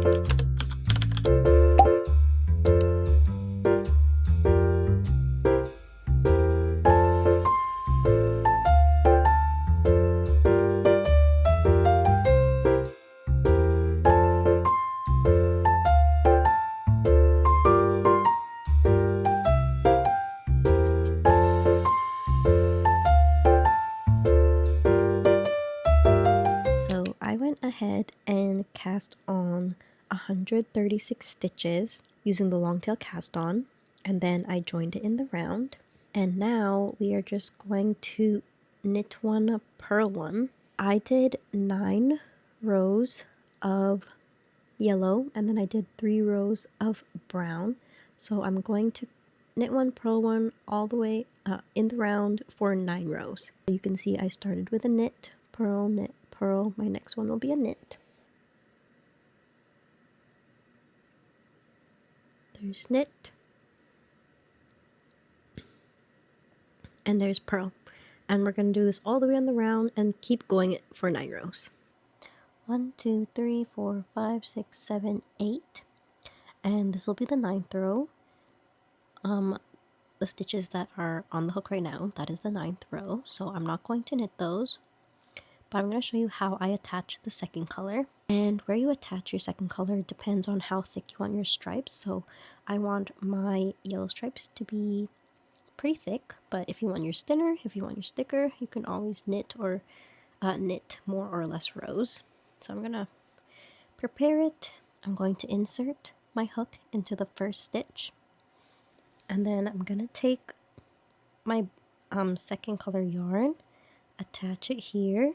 So I went ahead and cast on 136 stitches using the long tail cast on, and then I joined it in the round. And now we are just going to knit one, purl one. I did 9 rows of yellow, and then I did 3 rows of brown. So I'm going to knit one, purl one all the way in the round for 9 rows. You can see I started with a knit, purl, purl. My next one will be a knit. There's knit, and there's purl. And we're going to do this all the way on the round and keep going for 9 rows. 1, 2, 3, 4, 5, 6, 7, 8. And this will be the 9th row. The stitches that are on the hook right now, that is the 9th row. So I'm not going to knit those, but I'm going to show you how I attach the second color. And where you attach your second color depends on how thick you want your stripes. So I want my yellow stripes to be pretty thick, but if you want yours thinner, if you want yours thicker, you can always knit or knit more or less rows. So I'm gonna prepare it. I'm going to insert my hook into the first stitch, and then I'm gonna take my second color yarn, attach it here,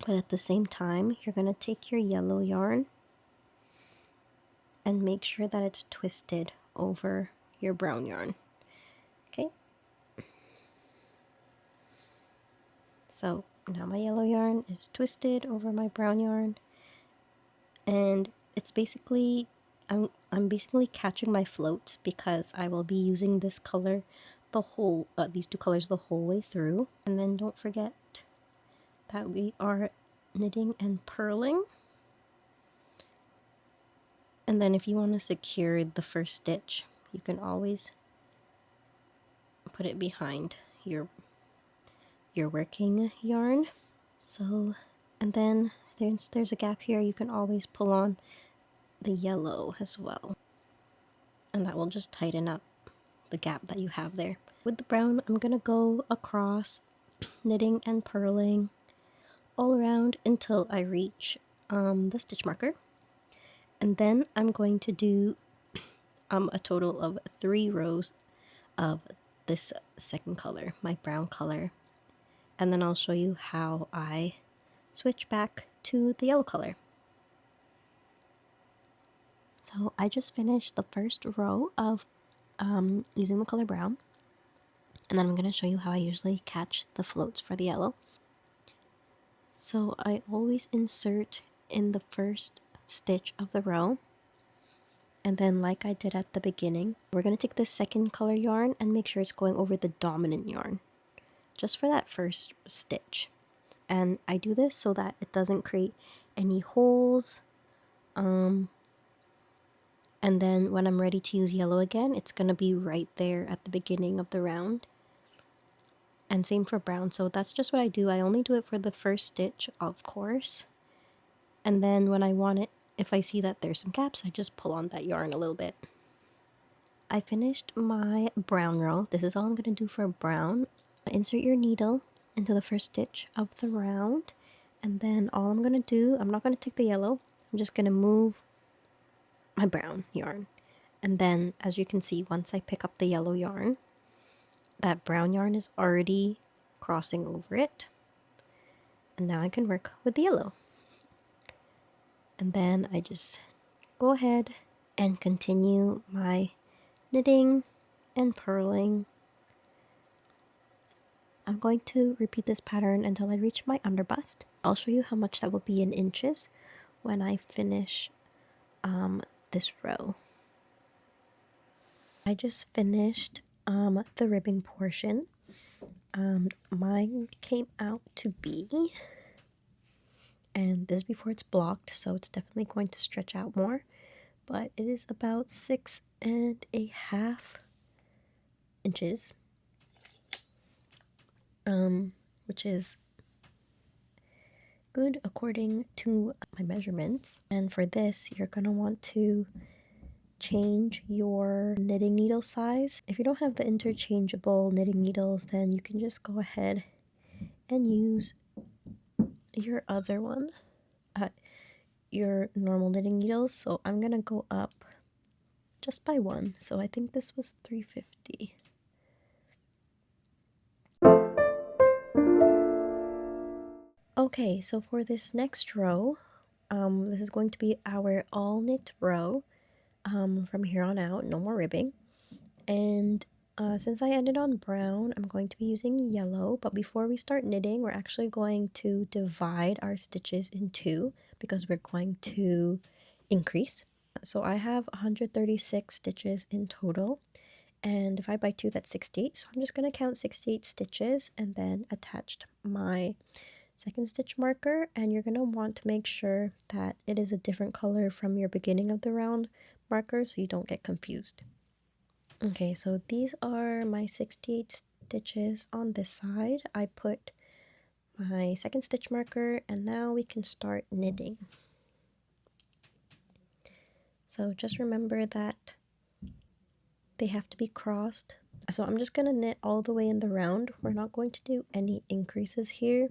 but at the same time you're gonna take your yellow yarn and make sure that it's twisted over your brown yarn. Okay, so now my yellow yarn is twisted over my brown yarn, and it's basically I'm basically catching my float because I will be using this color the whole these two colors the whole way through. And then don't forget that we are knitting and purling. And then if you want to secure the first stitch, you can always put it behind your working yarn. So, and then since there's a gap here, you can always pull on the yellow as well, and that will just tighten up the gap that you have there. With the brown, I'm gonna go across knitting and purling all around until I reach the stitch marker, and then I'm going to do a total of 3 rows of this second color, my brown color, and then I'll show you how I switch back to the yellow color. So I just finished the first row of using the color brown, and then I'm going to show you how I usually catch the floats for the yellow. So I always insert in the first stitch of the row, and then like I did at the beginning, we're going to take the second color yarn and make sure it's going over the dominant yarn just for that first stitch. And I do this so that it doesn't create any holes. And then when I'm ready to use yellow again, it's going to be right there at the beginning of the round. And same for brown. So that's just what I do. I only do it for the first stitch, of course. And then when I want it, if I see that there's some gaps, I just pull on that yarn a little bit. I finished my brown row. This is all I'm going to do for brown. Insert your needle into the first stitch of the round. And then all I'm going to do, I'm not going to take the yellow. I'm just going to move my brown yarn, and then as you can see, once I pick up the yellow yarn, that brown yarn is already crossing over it, and now I can work with the yellow. And then I just go ahead and continue my knitting and purling. I'm going to repeat this pattern until I reach my underbust. I'll show you how much that will be in inches when I finish this row. I just finished the ribbing portion. Mine came out to be And this is before it's blocked, so it's definitely going to stretch out more, but it is about 6.5 inches, which is good according to my measurements. And for this, you're gonna want to change your knitting needle size. If you don't have the interchangeable knitting needles, then you can just go ahead and use your other one, your normal knitting needles. So I'm gonna go up just by one, so I think this was 350. Okay, so for this next row, this is going to be our all knit row. From here on out, no more ribbing. And since I ended on brown, I'm going to be using yellow. But before we start knitting, we're actually going to divide our stitches in two because we're going to increase. So I have 136 stitches in total, and divide by 2, that's 68. So I'm just going to count 68 stitches and then attached my second stitch marker, and you're going to want to make sure that it is a different color from your beginning of the round marker so you don't get confused. Okay, so these are my 68 stitches on this side. I put my second stitch marker, and now we can start knitting. So just remember that they have to be crossed. So I'm just going to knit all the way in the round. We're not going to do any increases here.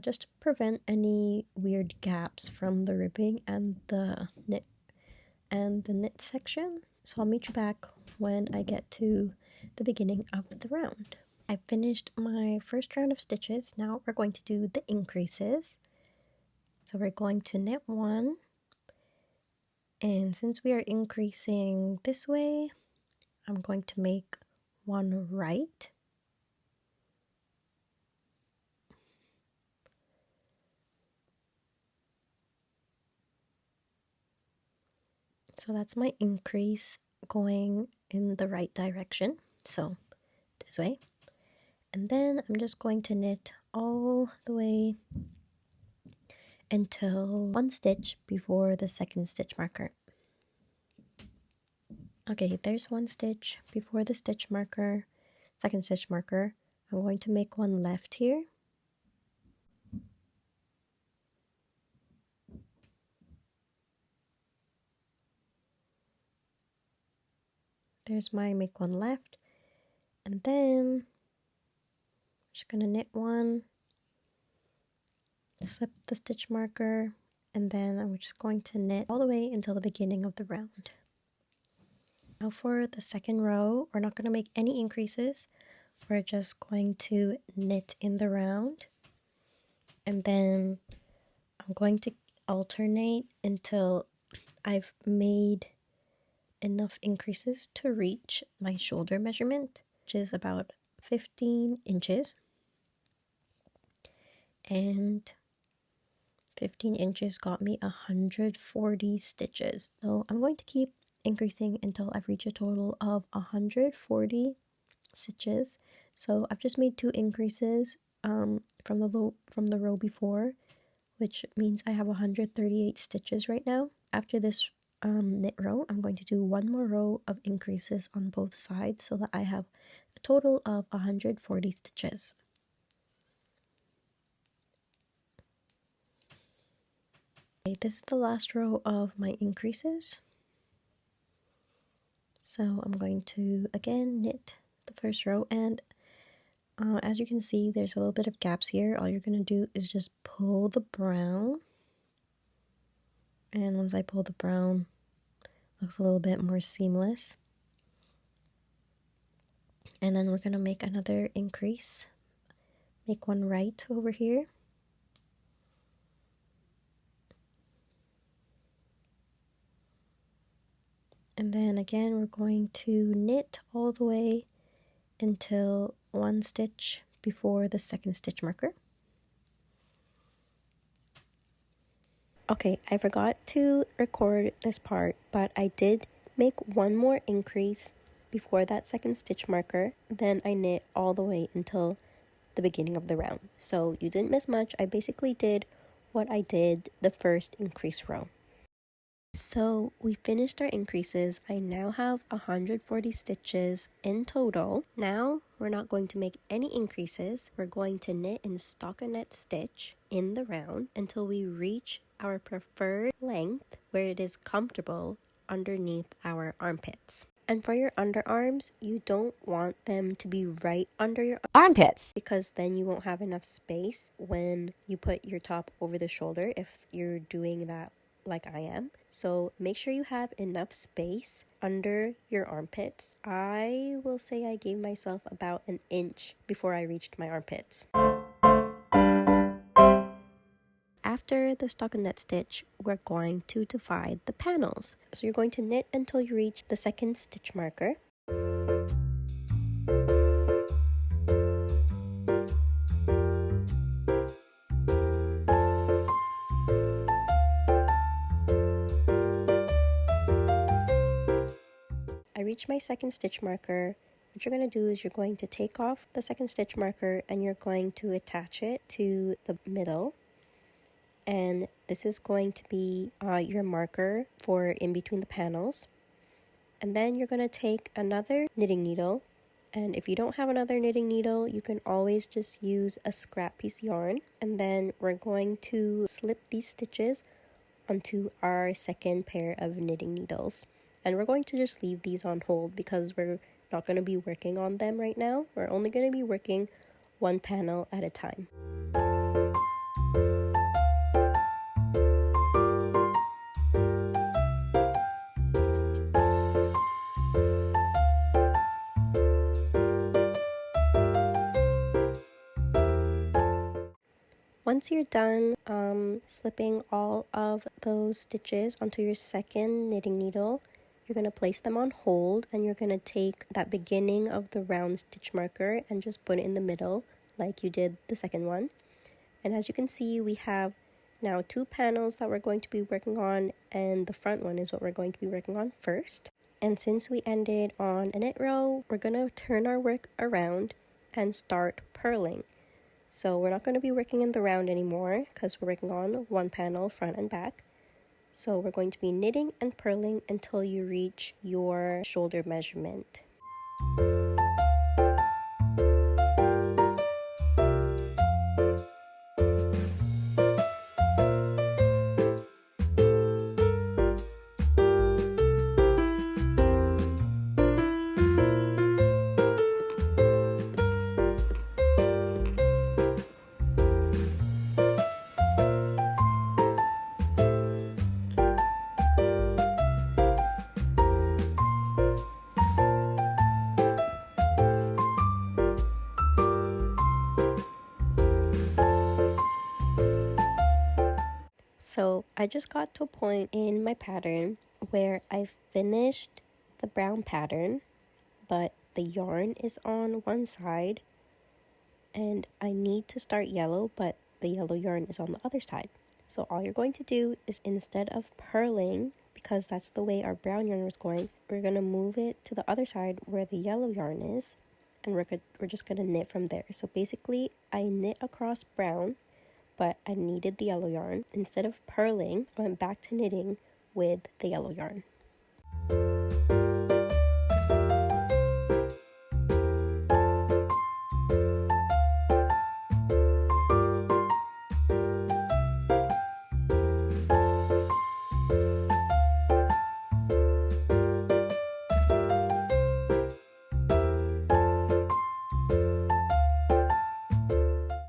Just to prevent any weird gaps from the ribbing and the knit section. So I'll meet you back when I get to the beginning of the round. I finished my first round of stitches. Now we're going to do the increases. So we're going to knit one, and since we are increasing this way, I'm going to make one right. So that's my increase going in the right direction. So this way. And then I'm just going to knit all the way until one stitch before the second stitch marker. Okay, there's one stitch before the stitch marker, second stitch marker. I'm going to make one left here. There's my make one left, and then I'm just gonna knit one, slip the stitch marker, and then I'm just going to knit all the way until the beginning of the round. Now for the second row, we're not gonna make any increases. We're just going to knit in the round, and then I'm going to alternate until I've made enough increases to reach my shoulder measurement, which is about 15 inches. And 15 inches got me 140 stitches. So I'm going to keep increasing until I've reached a total of 140 stitches. So I've just made 2 increases from the row before, which means I have 138 stitches right now. After this knit row, I'm going to do one more row of increases on both sides so that I have a total of 140 stitches. Okay, this is the last row of my increases. So I'm going to again knit the first row, and as you can see, there's a little bit of gaps here. All you're going to do is just pull the brown, and once I pull the brown, it looks a little bit more seamless. And then we're going to make another increase, make one right over here. And then again, we're going to knit all the way until one stitch before the second stitch marker. Okay, I forgot to record this part, but I did make one more increase before that second stitch marker. Then I knit all the way until the beginning of the round. So you didn't miss much. I basically did what I did the first increase row. So we finished our increases. I now have 140 stitches in total. Now we're not going to make any increases. We're going to knit and stockinette stitch in the round until we reach our preferred length where it is comfortable underneath our armpits. And for your underarms, you don't want them to be right under your armpits because then you won't have enough space when you put your top over the shoulder if you're doing that like I am. So make sure you have enough space under your armpits. I will say I gave myself about an inch before I reached my armpits. After the stockinette stitch, we're going to divide the panels. So you're going to knit until you reach the second stitch marker. I reached my second stitch marker. What you're going to do is you're going to take off the second stitch marker and you're going to attach it to the middle. And this is going to be your marker for in between the panels. And then you're going to take another knitting needle. And if you don't have another knitting needle, you can always just use a scrap piece yarn. And then we're going to slip these stitches onto our second pair of knitting needles. And we're going to just leave these on hold because we're not going to be working on them right now. We're only going to be working one panel at a time. Once you're done slipping all of those stitches onto your second knitting needle, you're going to place them on hold and you're going to take that beginning of the round stitch marker and just put it in the middle like you did the second one. And as you can see, we have now two panels that we're going to be working on, and the front one is what we're going to be working on first. And since we ended on a knit row, we're going to turn our work around and start purling. So we're not going to be working in the round anymore because we're working on one panel front and back. So we're going to be knitting and purling until you reach your shoulder measurement. So I just got to a point in my pattern where I finished the brown pattern, but the yarn is on one side and I need to start yellow, but the yellow yarn is on the other side. So all you're going to do is, instead of purling, because that's the way our brown yarn was going, we're going to move it to the other side where the yellow yarn is, and we're just going to knit from there. So basically I knit across brown, but I needed the yellow yarn. Instead of purling, I went back to knitting with the yellow yarn.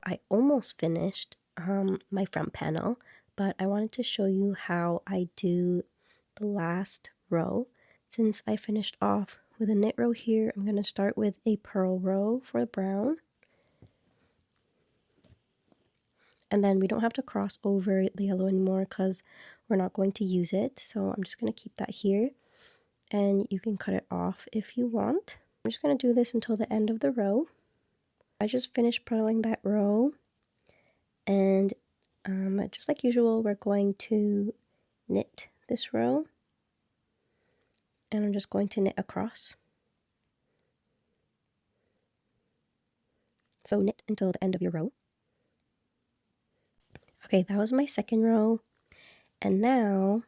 I almost finished my front panel, but I wanted to show you how I do the last row. Since I finished off with a knit row here, I'm going to start with a purl row for the brown. And then we don't have to cross over the yellow anymore because we're not going to use it. So I'm just going to keep that here. And you can cut it off if you want. I'm just going to do this until the end of the row. I just finished purling that row. And just like usual, we're going to knit this row. And I'm just going to knit across. So knit until the end of your row. Okay, that was my second row. And now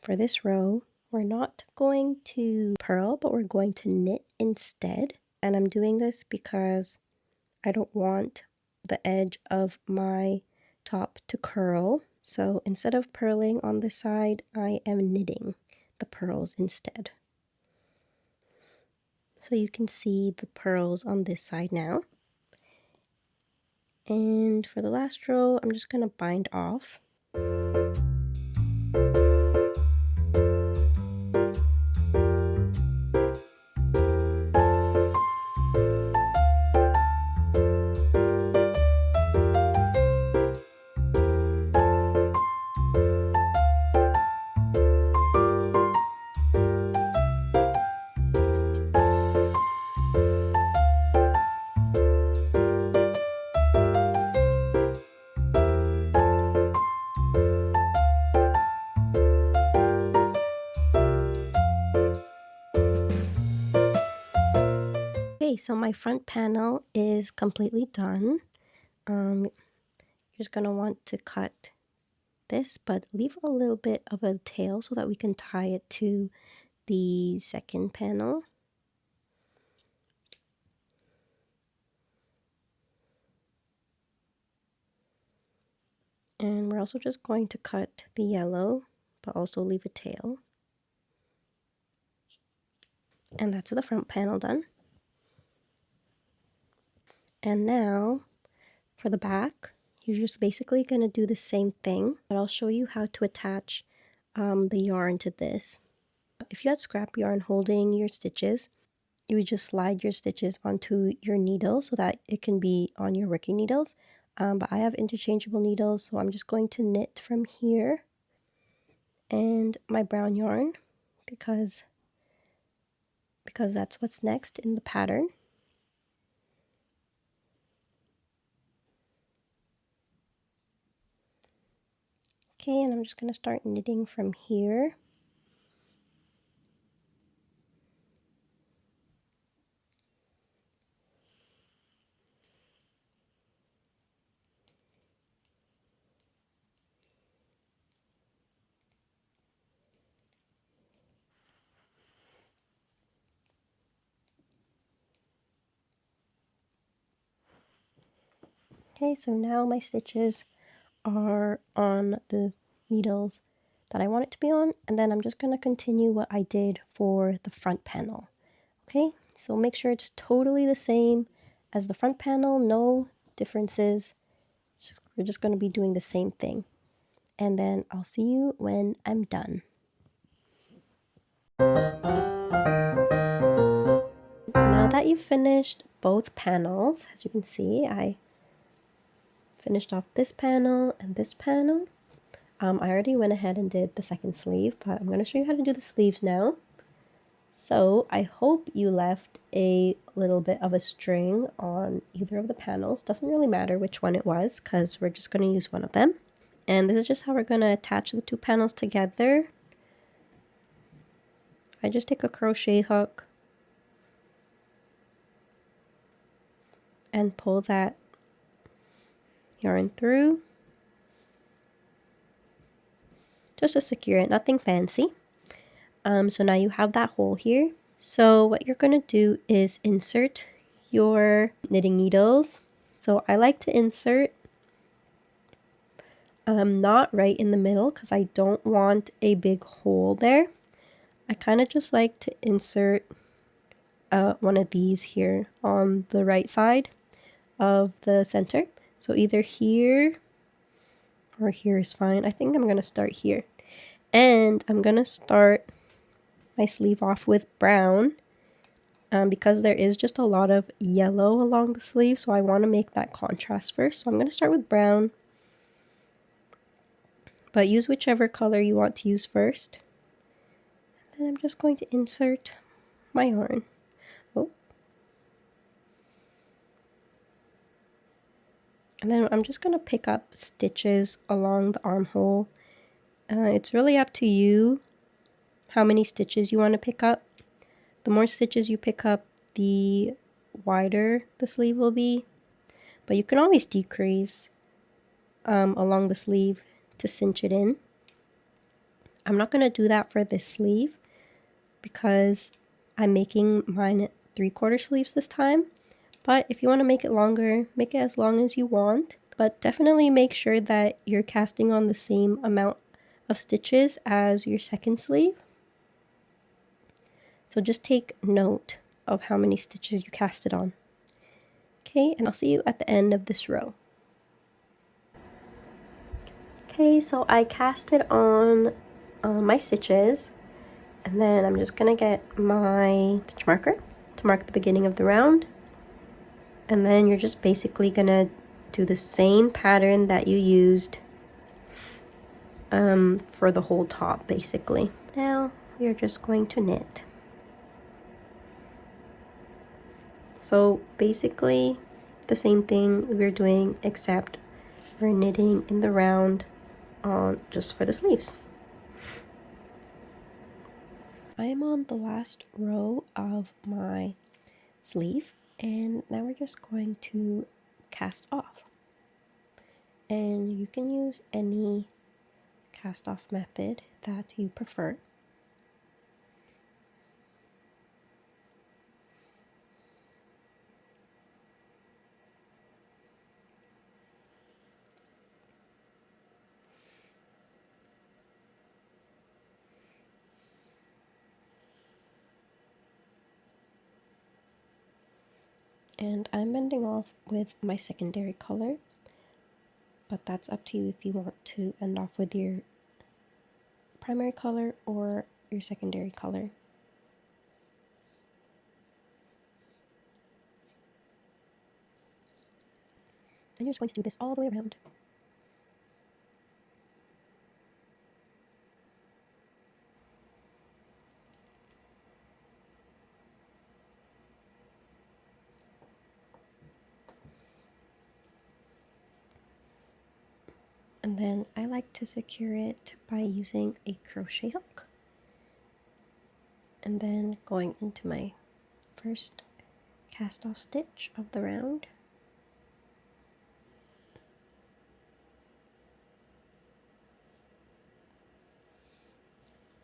for this row, we're not going to purl, but we're going to knit instead. And I'm doing this because I don't want the edge of my top to curl. So instead of purling on this side, I am knitting the purls instead. So you can see the purls on this side now. And for the last row, I'm just going to bind off. Okay, so my front panel is completely done. You're just going to want to cut this, but leave a little bit of a tail so that we can tie it to the second panel. And we're also just going to cut the yellow, but also leave a tail. And that's the front panel done. And now for the back, you're just basically going to do the same thing, but I'll show you how to attach the yarn to this. If you had scrap yarn holding your stitches, you would just slide your stitches onto your needle so that it can be on your working needles. But I have interchangeable needles, so I'm just going to knit from here and my brown yarn because that's what's next in the pattern. Okay, and I'm just going to start knitting from here. Okay, so now my stitches are on the needles that I want it to be on, and then I'm just going to continue what I did for the front panel. Okay, so make sure it's totally the same as the front panel, no differences. We're just going to be doing the same thing. And then I'll see you when I'm done. Now that you've finished both panels, as you can see, I finished off this panel and this panel. I already went ahead and did the second sleeve, but I'm going to show you how to do the sleeves now. So I hope you left a little bit of a string on either of the panels. Doesn't really matter which one it was because we're just going to use one of them. And this is just how we're going to attach the two panels together. I just take a crochet hook and pull that yarn through just to secure it, nothing fancy. So now you have that hole here. So what you're going to do is insert your knitting needles. So I like to insert not right in the middle because I don't want a big hole there. I kind of just like to insert one of these here on the right side of the center. So either here or here is fine. I think I'm going to start here. And I'm going to start my sleeve off with brown because there is just a lot of yellow along the sleeve, so I want to make that contrast first. So I'm going to start with brown, but use whichever color you want to use first. And then I'm just going to insert my yarn. Oh. And then I'm just going to pick up stitches along the armhole. It's really up to you how many stitches you want to pick up. The more stitches you pick up, the wider the sleeve will be, but you can always decrease along the sleeve to cinch it in. I'm not going to do that for this sleeve because I'm making mine 3/4 sleeves this time. But if you want to make it longer, make it as long as you want. But definitely make sure that you're casting on the same amount of stitches as your second sleeve. So just take note of how many stitches you casted on. Okay, and I'll see you at the end of this row. Okay, so I casted on my stitches, and then I'm just gonna get my stitch marker to mark the beginning of the round. And then you're just basically gonna do the same pattern that you used for the whole top, basically. Now you're just going to knit. So basically the same thing we're doing, except we're knitting in the round on just for the sleeves. I am on the last row of my sleeve, and now we're just going to cast off. And you can use any cast off method that you prefer. And I'm bending off with my secondary color, but that's up to you if you want to end off with your primary color or your secondary color. And you're just going to do this all the way around. And then I like to secure it by using a crochet hook. And then going into my first cast off stitch of the round.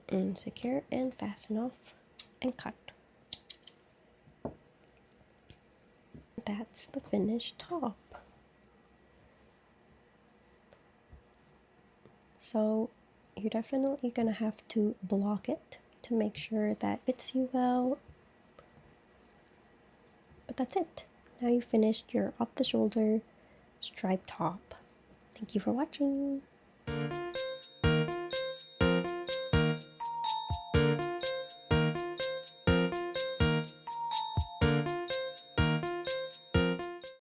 And secure and fasten off and cut. That's the finished top. So you're definitely gonna have to block it to make sure that fits you well. But that's it. Now you finished your off the shoulder striped top. Thank you for watching.